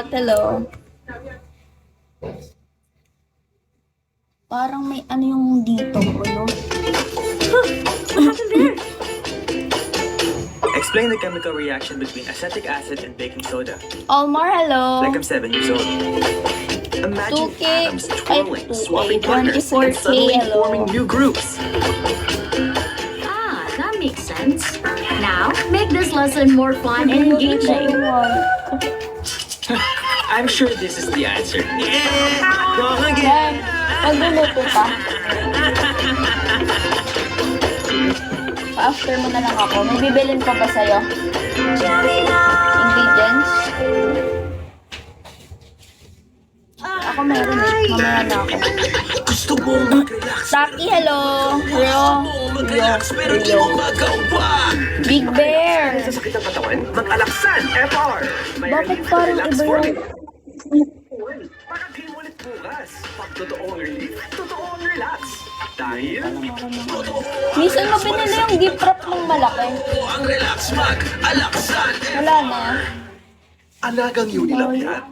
Charot, hello. Parang may ano yung dito, ano? Explain the chemical reaction between acetic acid and baking soda. Almar, hello. Like I'm 7 years old. Imagine 2K, atoms twirling, 2K, swapping partners, 24K, and suddenly hello. forming new groups. Ah, that makes sense. Now, make this lesson more fun and engaging. I'm sure this is the answer. Yeah! Wrong again! Magluluto ka. Pa-after mo na lang ako. May bibilin pa ba sa'yo? Ingredients? Ako meron eh. Mamaya na ako. Gusto mo mag-relax. Taki, hello. Rio. Mag-relax pero di mo magawa. Big Bear. Sakit ang katawan? Mag-alaksan, FR. May Bakit relief parang relax iba for yung... you. Pag-game ulit bukas. Pag totoong relief, totoong relax. Dahil, Minsan mo pinili yung gift wrap ng malaki. ang relax mag-alaksan. Wala na. Alagang Unilag yan.